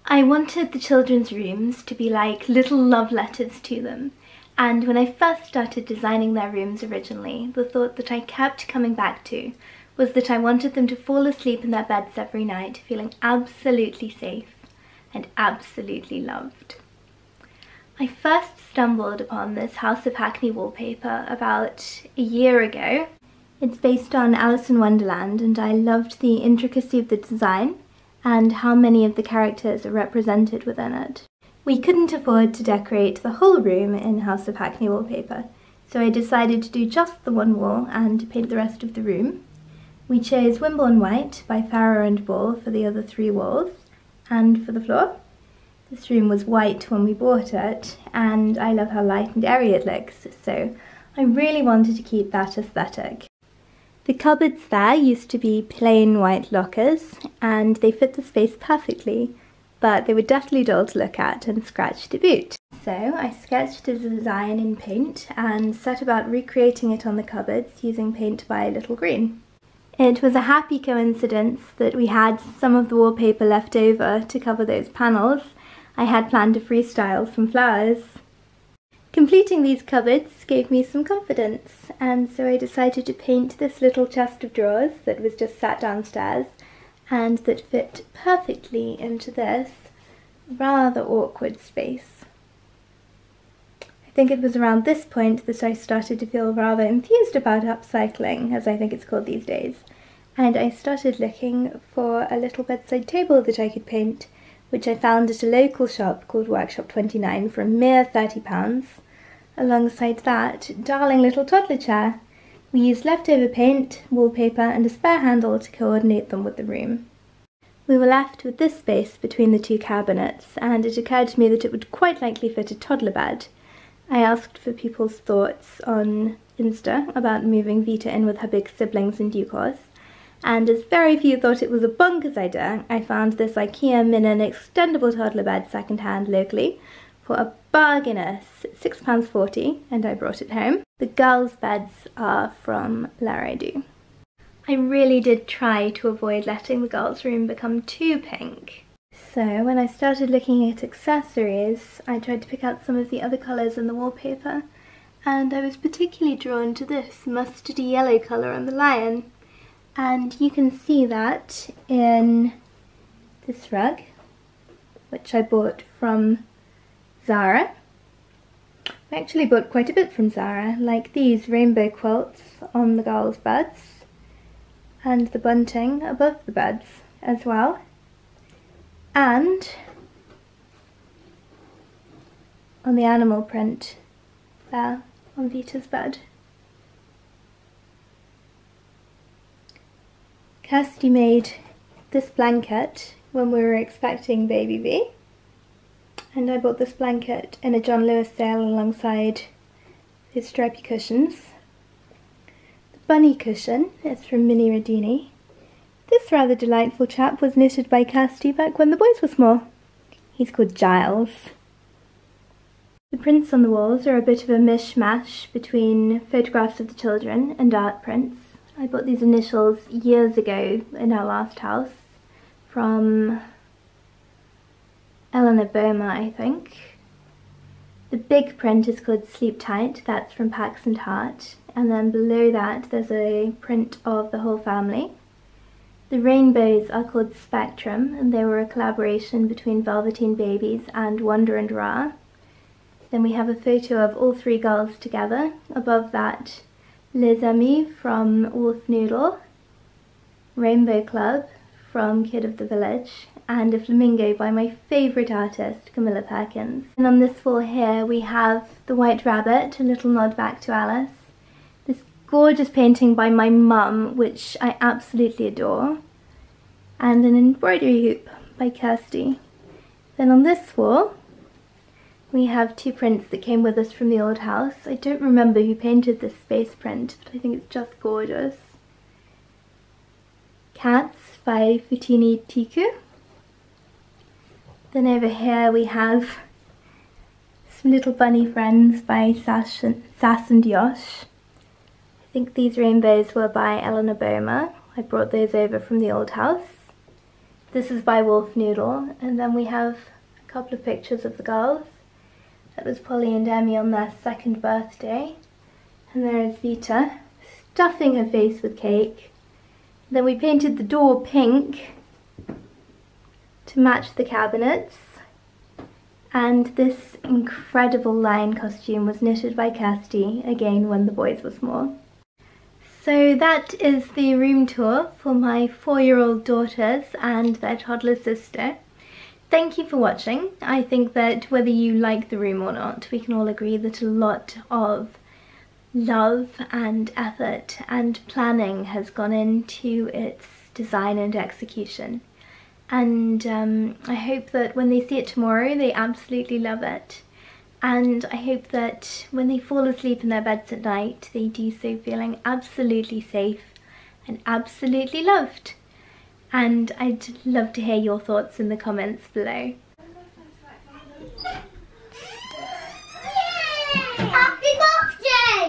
I wanted the children's rooms to be like little love letters to them, and when I first started designing their rooms originally, the thought that I kept coming back to was that I wanted them to fall asleep in their beds every night feeling absolutely safe and absolutely loved. I first stumbled upon this House of Hackney wallpaper about a year ago. It's based on Alice in Wonderland, and I loved the intricacy of the design and how many of the characters are represented within it. We couldn't afford to decorate the whole room in House of Hackney wallpaper, so I decided to do just the one wall and paint the rest of the room. We chose Wimbourne White by Farrow Ball for the other 3 walls and for the floor. This room was white when we bought it, and I love how light and airy it looks, so I really wanted to keep that aesthetic. The cupboards there used to be plain white lockers, and they fit the space perfectly, but they were deathly dull to look at and scratched to boot. So I sketched a design in paint and set about recreating it on the cupboards using paint by Little Greene. It was a happy coincidence that we had some of the wallpaper left over to cover those panels. I had planned to freestyle some flowers. Completing these cupboards gave me some confidence, and so I decided to paint this little chest of drawers that was just sat downstairs and that fit perfectly into this rather awkward space. I think it was around this point that I started to feel rather enthused about upcycling, as I think it's called these days, and I started looking for a little bedside table that I could paint, which I found at a local shop called Workshop 29 for a mere £30. Alongside that, darling little toddler chair. We used leftover paint, wallpaper and a spare handle to coordinate them with the room. We were left with this space between the 2 cabinets, and it occurred to me that it would quite likely fit a toddler bed. I asked for people's thoughts on Insta about moving Vita in with her big siblings in due course, and as very few thought it was a bonkers idea, I found this IKEA Minin extendable toddler bed second-hand locally for a bargainous £6.40, and I brought it home. The girls' beds are from La Redo. I really did try to avoid letting the girls' room become too pink. So when I started looking at accessories, I tried to pick out some of the other colours in the wallpaper, and I was particularly drawn to this mustardy yellow colour on the lion. And you can see that in this rug, which I bought from Zara. I actually bought quite a bit from Zara, like these rainbow quilts on the girls' beds, and the bunting above the beds as well, and on the animal print there on Vita's bed. Kirsty made this blanket when we were expecting baby V, and I bought this blanket in a John Lewis sale alongside his stripy cushions. The bunny cushion is from Mini Radini. This rather delightful chap was knitted by Kirsty back when the boys were small. He's called Giles. The prints on the walls are a bit of a mishmash between photographs of the children and art prints. I bought these initials years ago in our last house from Eleanor Boma, I think. The big print is called Sleep Tight, that's from Pax and Heart, and then below that there's a print of the whole family. The rainbows are called Spectrum, and they were a collaboration between Velveteen Babies and Wonder and Ra. Then we have a photo of all 3 girls together. Above that, Les Amis from Wolf Noodle, Rainbow Club from Kid of the Village, and a flamingo by my favourite artist, Camilla Perkins. And on this wall here we have the White Rabbit, a little nod back to Alice. This gorgeous painting by my mum, which I absolutely adore, and an embroidery hoop by Kirsty. Then on this wall we have 2 prints that came with us from the old house. I don't remember who painted this space print, but I think it's just gorgeous. Cats by Futini Tiku. Then over here we have some little bunny friends by Sass and Yosh. I think these rainbows were by Eleanor Boma. I brought those over from the old house. This is by Wolf Noodle, and then we have a couple of pictures of the girls. That was Polly and Emmy on their 2nd birthday. And there is Vita, stuffing her face with cake. Then we painted the door pink to match the cabinets. And this incredible lion costume was knitted by Kirsty, again when the boys were small. So that is the room tour for my 4-year-old daughters and their toddler sister. Thank you for watching. I think that whether you like the room or not, we can all agree that a lot of love and effort and planning has gone into its design and execution. And I hope that when they see it tomorrow, they absolutely love it. And I hope that when they fall asleep in their beds at night, they do so feeling absolutely safe and absolutely loved. And I'd love to hear your thoughts in the comments below. Happy birthday!